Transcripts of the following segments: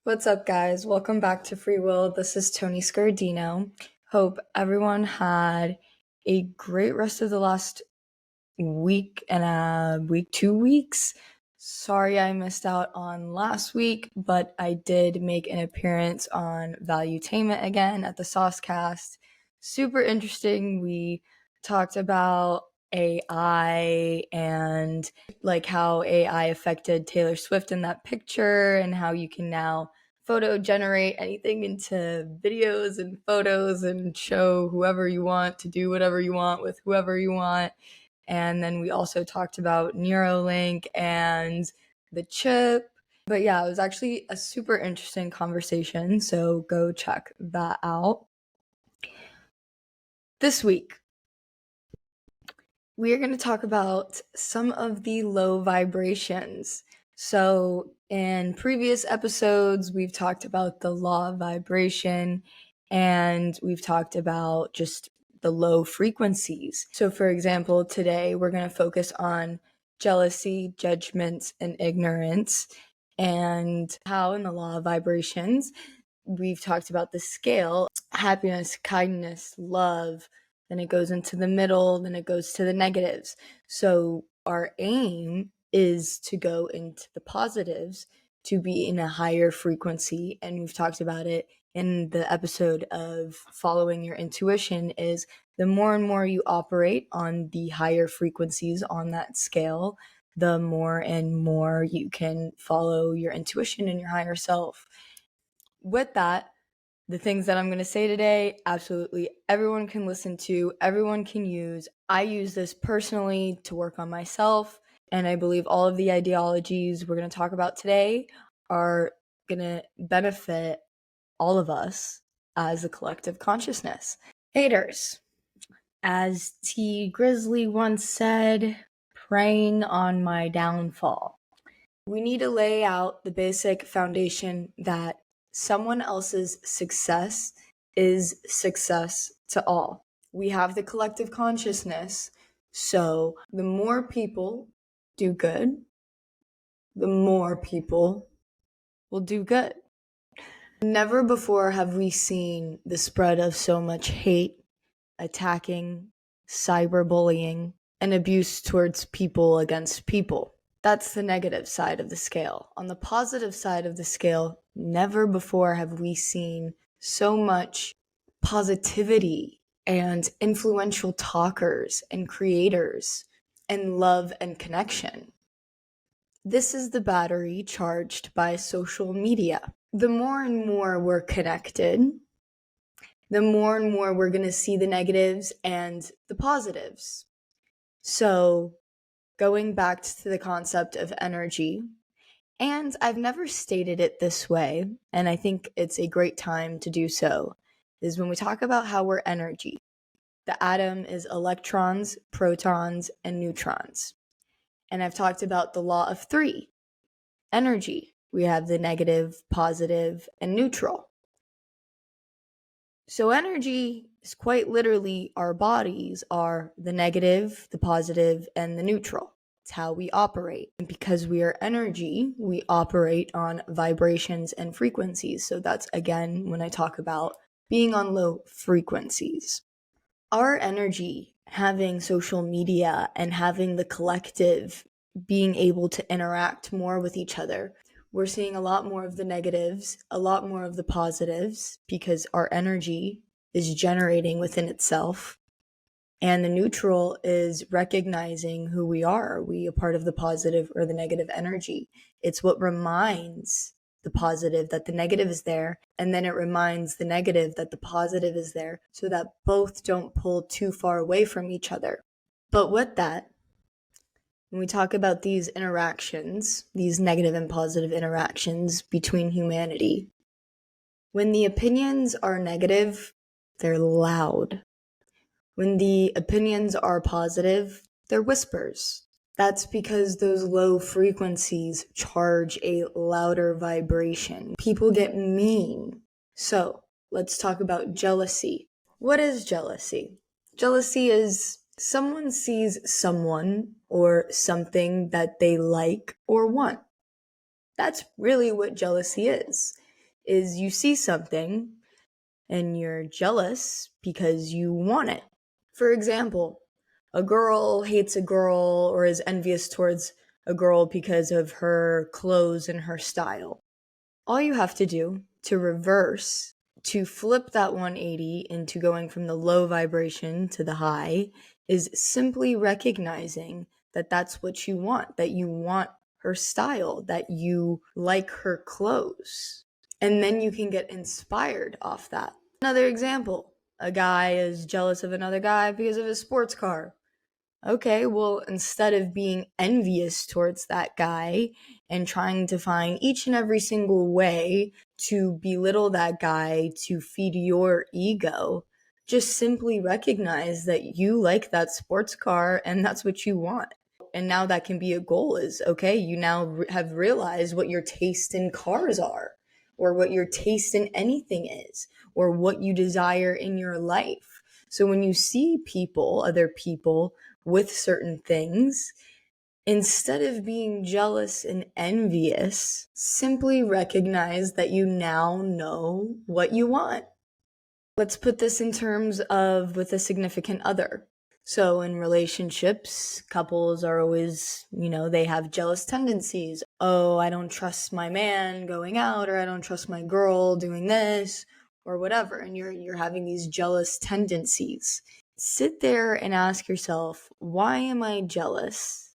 What's up, guys? Welcome back to Free Will. This is Tony Scardino. Hope everyone had a great rest of the last week and 2 weeks. Sorry I missed out on last week, but I did make an appearance on Valuetainment again at the Saucecast. Super interesting. We talked about AI and like how AI affected Taylor Swift in that picture and how you can now photo generate anything into videos and photos and show whoever you want to do whatever you want with whoever you want. And then we also talked about Neuralink and the chip. But yeah, it was actually a super interesting conversation. So go check that out. This week, we are going to talk about some of the low vibrations. So, in previous episodes, we've talked about the law of vibration and we've talked about just the low frequencies. So, for example, today we're going to focus on jealousy, judgment, and ignorance, and how in the law of vibrations, we've talked about the scale: happiness, kindness, love. Then it goes into the middle, then it goes to the negatives. So our aim is to go into the positives, to be in a higher frequency. And we've talked about it in the episode of following your intuition, is the more and more you operate on the higher frequencies on that scale, the more and more you can follow your intuition and your higher self. With that, the things that I'm going to say today, absolutely everyone can listen to, everyone can use. I use this personally to work on myself, and I believe all of the ideologies we're going to talk about today are going to benefit all of us as a collective consciousness. Haters. As T. Grizzly once said, preying on my downfall. We need to lay out the basic foundation that someone else's success is success to all. We have the collective consciousness, so the more people do good, the more people will do good. Never before have we seen the spread of so much hate, attacking, cyberbullying, and abuse towards people against people. That's the negative side of the scale. On the positive side of the scale, never before have we seen so much positivity and influential talkers and creators and love and connection. This is the battery charged by social media. The more and more we're connected, the more and more we're going to see the negatives and the positives. So, going back to the concept of energy, and I've never stated it this way, and I think it's a great time to do so, is when we talk about how we're energy. The atom is electrons, protons, and neutrons. And I've talked about the law of three. Energy. We have the negative, positive, and neutral. So energy is quite literally, our bodies are the negative, the positive, and the neutral. It's how we operate. And because we are energy, we operate on vibrations and frequencies. So that's, again, when I talk about being on low frequencies. Our energy, having social media and having the collective being able to interact more with each other, we're seeing a lot more of the negatives, a lot more of the positives, because our energy is generating within itself. And the neutral is recognizing who we are. Are we a part of the positive or the negative energy? It's what reminds the positive that the negative is there, and then it reminds the negative that the positive is there, so that both don't pull too far away from each other. But with that, when we talk about these interactions, these negative and positive interactions between humanity, when the opinions are negative, they're loud. When the opinions are positive, they're whispers. That's because those low frequencies charge a louder vibration. People get mean. So, let's talk about jealousy. What is jealousy? Jealousy is someone sees someone or something that they like or want. That's really what jealousy is. is you see something and you're jealous because you want it. For example, a girl hates a girl or is envious towards a girl because of her clothes and her style. All you have to do to reverse, to flip that 180 into going from the low vibration to the high, is simply recognizing that that's what you want, that you want her style, that you like her clothes. And then you can get inspired off that. Another example, a guy is jealous of another guy because of his sports car. Okay, well, instead of being envious towards that guy and trying to find each and every single way to belittle that guy to feed your ego, just simply recognize that you like that sports car and that's what you want. And now that can be a goal is, okay, you now have realized what your taste in cars are, or what your taste in anything is, or what you desire in your life. So when you see people, other people, with certain things, instead of being jealous and envious, simply recognize that you now know what you want. Let's put this in terms of with a significant other. So in relationships, couples are always, they have jealous tendencies. Oh, I don't trust my man going out, or I don't trust my girl doing this, or whatever. And you're having these jealous tendencies. Sit there and ask yourself, why am I jealous?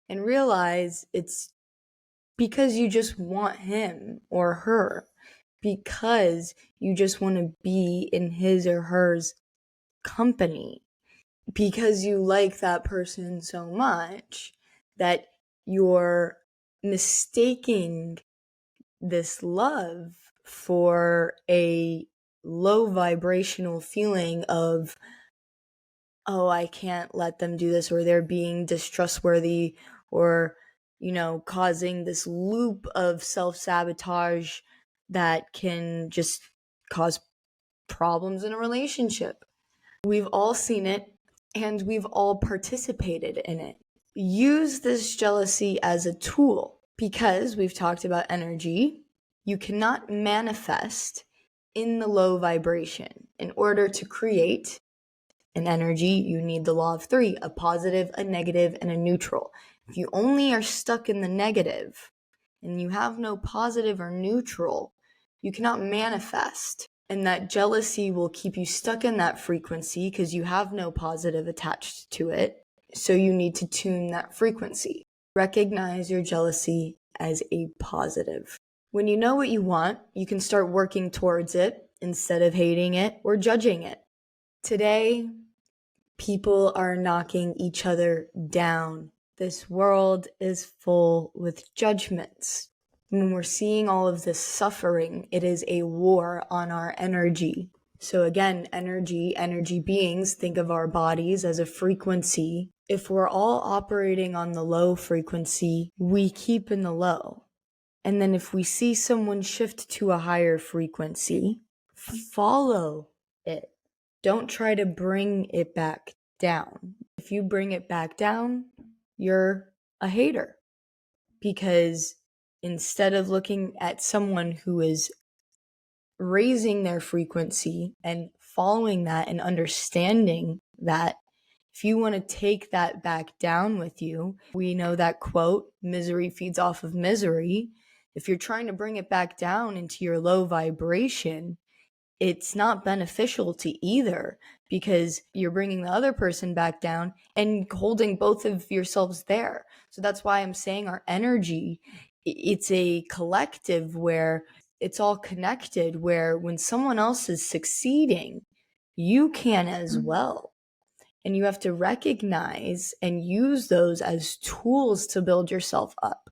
And realize it's because you just want him or her, because you just want to be in his or hers company, because you like that person so much that you're mistaking this love for a low vibrational feeling of, oh, I can't let them do this, or they're being distrustworthy, or, causing this loop of self-sabotage that can just cause problems in a relationship. We've all seen it, and we've all participated in it. Use this jealousy as a tool, because we've talked about energy. You cannot manifest in the low vibration. In order to create an energy, you need the law of three: a positive, a negative, and a neutral. If you only are stuck in the negative and you have no positive or neutral, you cannot manifest. And that jealousy will keep you stuck in that frequency because you have no positive attached to it. So you need to tune that frequency. Recognize your jealousy as a positive. When you know what you want, you can start working towards it instead of hating it or judging it. Today, people are knocking each other down. This world is full with judgments. When we're seeing all of this suffering, it is a war on our energy. So again, energy beings, think of our bodies as a frequency. If we're all operating on the low frequency, we keep in the low. And then if we see someone shift to a higher frequency, follow it. Don't try to bring it back down. If you bring it back down, you're a hater. Because instead of looking at someone who is raising their frequency and following that and understanding that, if you want to take that back down with you, we know that quote, misery feeds off of misery. If you're trying to bring it back down into your low vibration, it's not beneficial to either, because you're bringing the other person back down and holding both of yourselves there. So that's why I'm saying our energy, it's a collective where it's all connected, where when someone else is succeeding, you can as well. And you have to recognize and use those as tools to build yourself up.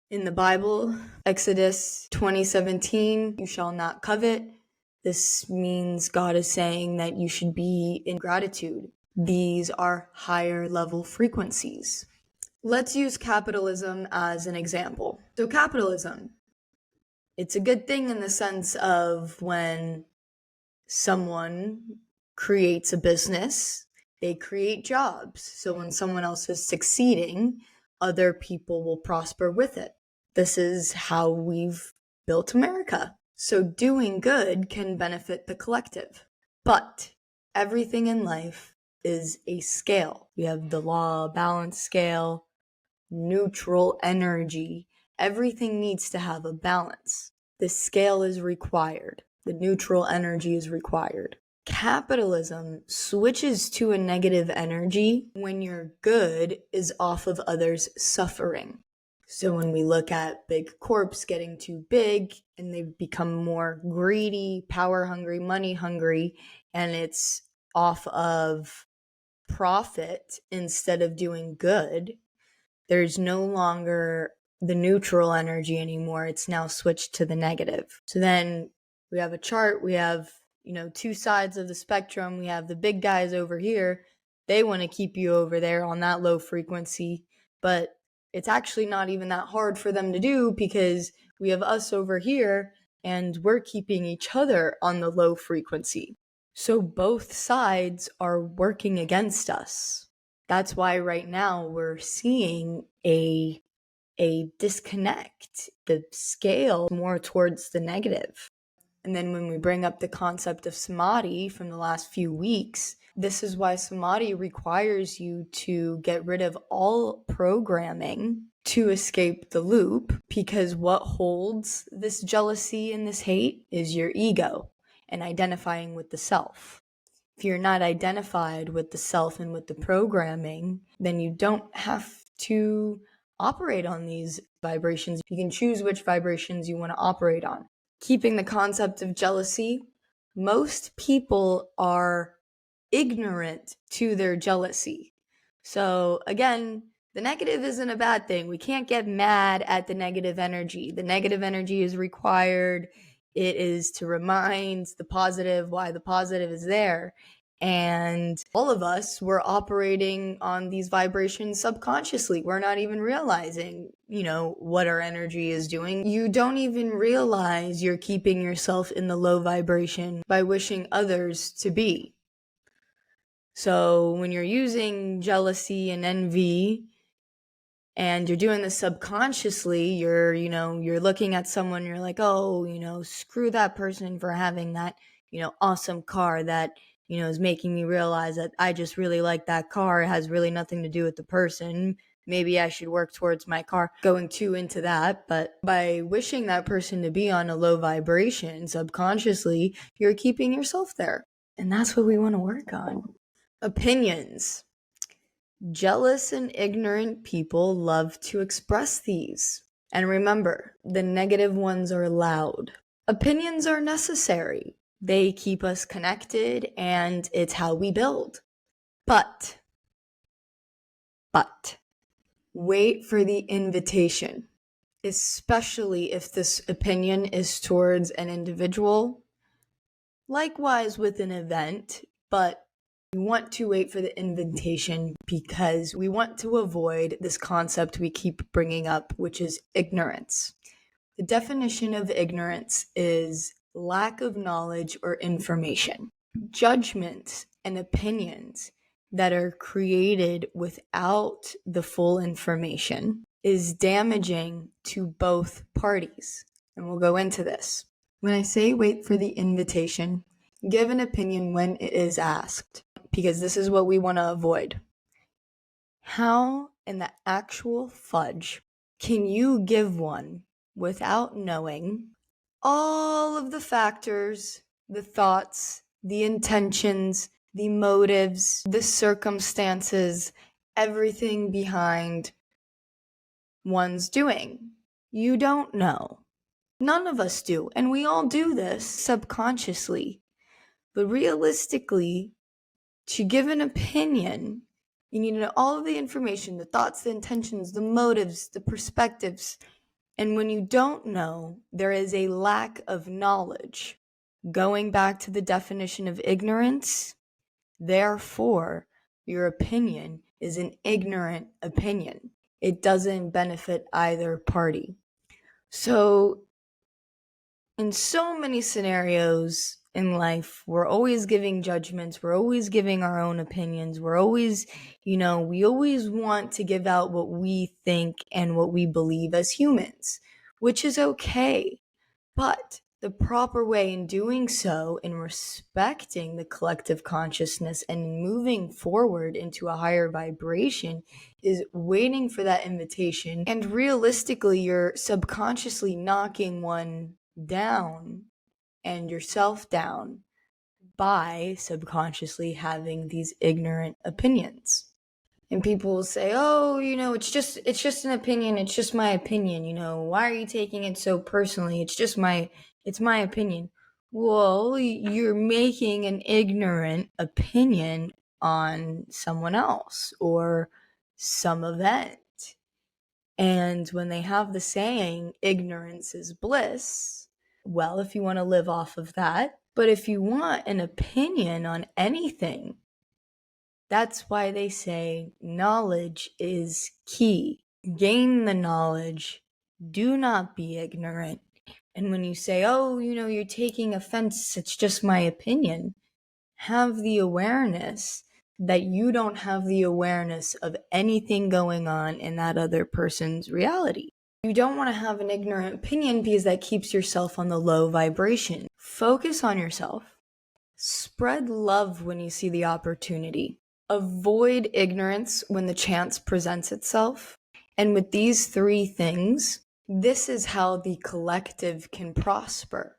In the Bible, Exodus 20:17, you shall not covet. This means God is saying that you should be in gratitude. These are higher level frequencies. Let's use capitalism as an example. So capitalism, it's a good thing in the sense of when someone creates a business, they create jobs. So when someone else is succeeding, other people will prosper with it. This is how we've built America. So doing good can benefit the collective. But everything in life is a scale. We have the law, balance scale, neutral energy. Everything needs to have a balance. The scale is required. The neutral energy is required. Capitalism switches to a negative energy when your good is off of others' suffering. So when we look at big corps getting too big and they become more greedy, power hungry, money hungry, and it's off of profit instead of doing good, there's no longer the neutral energy anymore. It's now switched to the negative. So then we have a chart. We have, two sides of the spectrum. We have the big guys over here. They want to keep you over there on that low frequency, but it's actually not even that hard for them to do because we have us over here and we're keeping each other on the low frequency. So both sides are working against us. That's why right now we're seeing a disconnect, the scale more towards the negative. And then when we bring up the concept of samadhi from the last few weeks, this is why samadhi requires you to get rid of all programming to escape the loop, because what holds this jealousy and this hate is your ego and identifying with the self. If you're not identified with the self and with the programming, then you don't have to operate on these vibrations. You can choose which vibrations you want to operate on. Keeping the concept of jealousy, most people are ignorant to their jealousy. So again, the negative isn't a bad thing. We can't get mad at the negative energy. The negative energy is required. It is to remind the positive why the positive is there. And all of us, we're operating on these vibrations subconsciously. We're not even realizing, what our energy is doing. You don't even realize you're keeping yourself in the low vibration by wishing others to be. So when you're using jealousy and envy and you're doing this subconsciously, you're looking at someone, you're like, oh, screw that person for having that, awesome car that, is making me realize that I just really like that car. It has really nothing to do with the person. Maybe I should work towards my car. Going too into that, but by wishing that person to be on a low vibration subconsciously, you're keeping yourself there. And that's what we want to work on. Opinions. Jealous and ignorant people love to express these. And remember, the negative ones are loud. Opinions are necessary. They keep us connected and it's how we build. But, wait for the invitation, especially if this opinion is towards an individual. Likewise with an event, but we want to wait for the invitation because we want to avoid this concept we keep bringing up, which is ignorance. The definition of ignorance is lack of knowledge or information. Judgments and opinions that are created without the full information is damaging to both parties. And we'll go into this. When I say wait for the invitation, give an opinion when it is asked, because this is what we want to avoid. How in the actual fudge can you give one without knowing all of the factors, the thoughts, the intentions, the motives, the circumstances, everything behind one's doing? You don't know. None of us do, and we all do this subconsciously. But realistically, to give an opinion, you need to know all of the information, the thoughts, the intentions, the motives, the perspectives. And when you don't know, there is a lack of knowledge. Going back to the definition of ignorance, therefore, your opinion is an ignorant opinion. It doesn't benefit either party. So, in so many scenarios in life, we're always giving judgments, we're always giving our own opinions, we're always, we always want to give out what we think and what we believe as humans, which is okay. But the proper way in doing so, in respecting the collective consciousness and moving forward into a higher vibration, is waiting for that invitation. And realistically, you're subconsciously knocking one down and yourself down by subconsciously having these ignorant opinions. And people will say, "Oh, it's just an opinion. It's just my opinion. Why are you taking it so personally? It's my opinion." Well, you're making an ignorant opinion on someone else or some event. And when they have the saying, ignorance is bliss, well, if you want to live off of that, but if you want an opinion on anything, that's why they say knowledge is key. Gain the knowledge. Do not be ignorant. And when you say, "Oh, you're taking offense, it's just my opinion," have the awareness that you don't have the awareness of anything going on in that other person's reality. You don't want to have an ignorant opinion because that keeps yourself on the low vibration. Focus on yourself. Spread love when you see the opportunity. Avoid ignorance when the chance presents itself. And with these three things, this is how the collective can prosper.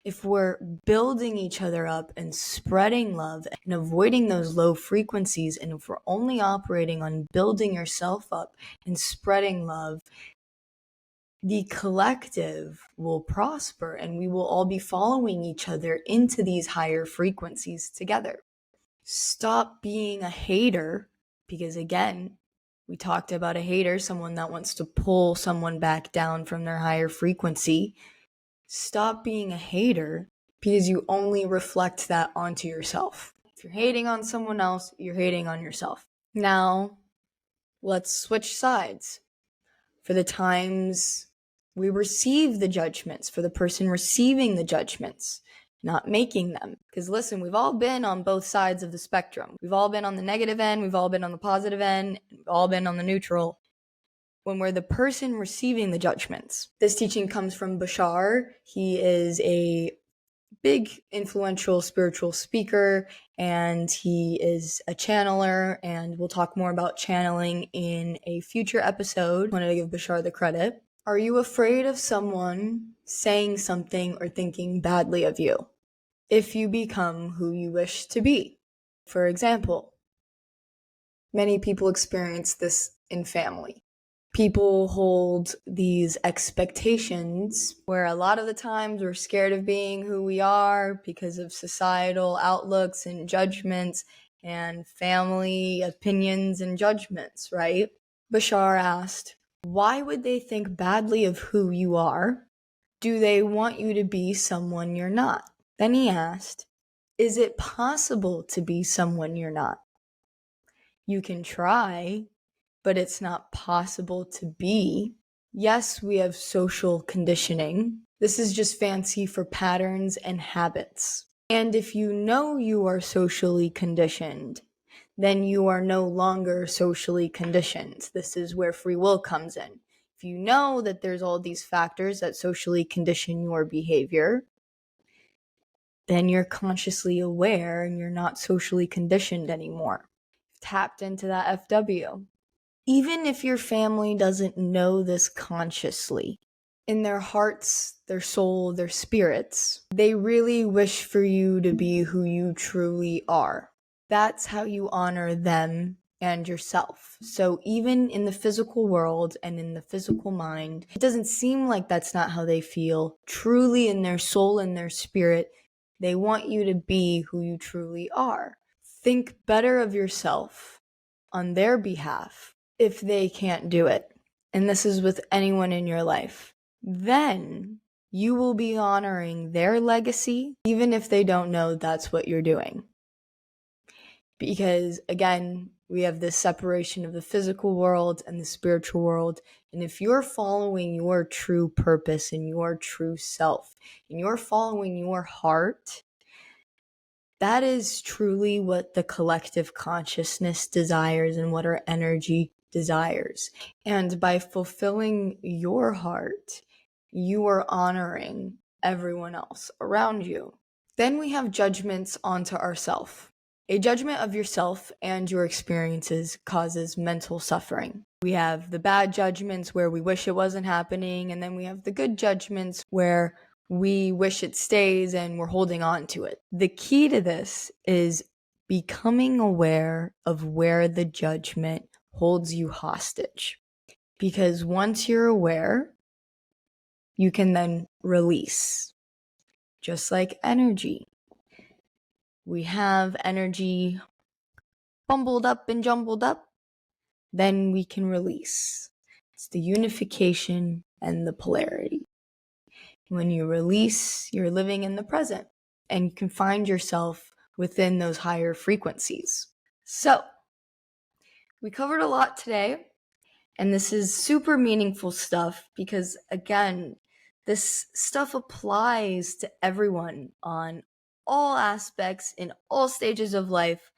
If we're building each other up and spreading love and avoiding those low frequencies, and if we're only operating on building yourself up and spreading love, the collective will prosper and we will all be following each other into these higher frequencies together. Stop being a hater, because again, we talked about a hater, someone that wants to pull someone back down from their higher frequency. Stop being a hater because you only reflect that onto yourself. If you're hating on someone else, you're hating on yourself. Now, let's switch sides. For the times we receive the judgments, for the person receiving the judgments, not making them. Because listen, we've all been on both sides of the spectrum. We've all been on the negative end, we've all been on the positive end, we've all been on the neutral. When we're the person receiving the judgments. This teaching comes from Bashar. He is a big influential spiritual speaker and he is a channeler, and we'll talk more about channeling in a future episode. I wanted to give Bashar the credit. Are you afraid of someone saying something or thinking badly of you if you become who you wish to be? For example, many people experience this in family. People hold these expectations where a lot of the times we're scared of being who we are because of societal outlooks and judgments and family opinions and judgments, right? Bashar asked, why would they think badly of who you are? Do they want you to be someone you're not? Then he asked, is it possible to be someone you're not? You can try, but it's not possible to be. Yes, we have social conditioning. This is just fancy for patterns and habits. And if you know you are socially conditioned, then you are no longer socially conditioned. This is where free will comes in. If you know that there's all these factors that socially condition your behavior, then you're consciously aware and you're not socially conditioned anymore. You've tapped into that FW. Even if your family doesn't know this consciously, in their hearts, their soul, their spirits, they really wish for you to be who you truly are. That's how you honor them and yourself. So even in the physical world and in the physical mind, it doesn't seem like that's not how they feel. Truly in their soul and their spirit, they want you to be who you truly are. Think better of yourself on their behalf if they can't do it. And this is with anyone in your life. Then you will be honoring their legacy, even if they don't know that's what you're doing. Because again, we have this separation of the physical world and the spiritual world. And if you're following your true purpose and your true self, and you're following your heart, that is truly what the collective consciousness desires and what our energy desires. And by fulfilling your heart, you are honoring everyone else around you. Then we have judgments onto ourself. A judgment of yourself and your experiences causes mental suffering. We have the bad judgments where we wish it wasn't happening, and then we have the good judgments where we wish it stays and we're holding on to it. The key to this is becoming aware of where the judgment holds you hostage. Because once you're aware, you can then release. Just like energy. We have energy bumbled up and jumbled up, then we can release. It's the unification and the polarity. When you release, you're living in the present, and you can find yourself within those higher frequencies. So, we covered a lot today, and this is super meaningful stuff because, again, this stuff applies to everyone on all aspects in all stages of life.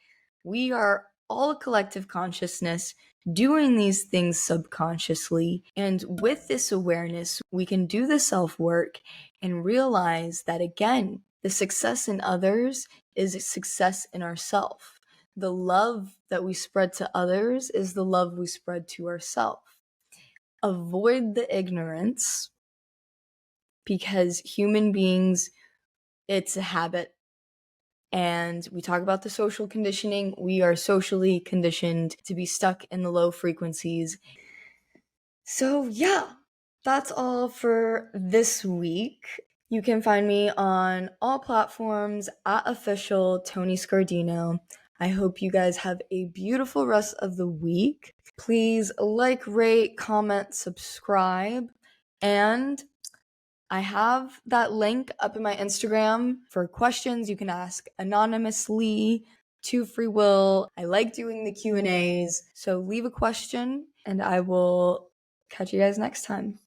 We are all a collective consciousness doing these things subconsciously. And with this awareness, we can do the self-work and realize that, again, the success in others is a success in ourselves. The love that we spread to others is the love we spread to ourselves. Avoid the ignorance because human beings, it's a habit. And we talk about the social conditioning. We are socially conditioned to be stuck in the low frequencies. So yeah, that's all for this week. You can find me on all platforms at official Tony Scardino. I hope you guys have a beautiful rest of the week. Please like, rate, comment, subscribe, and I have that link up in my Instagram for questions you can ask anonymously to Free Will. I like doing the Q&As, so leave a question and I will catch you guys next time.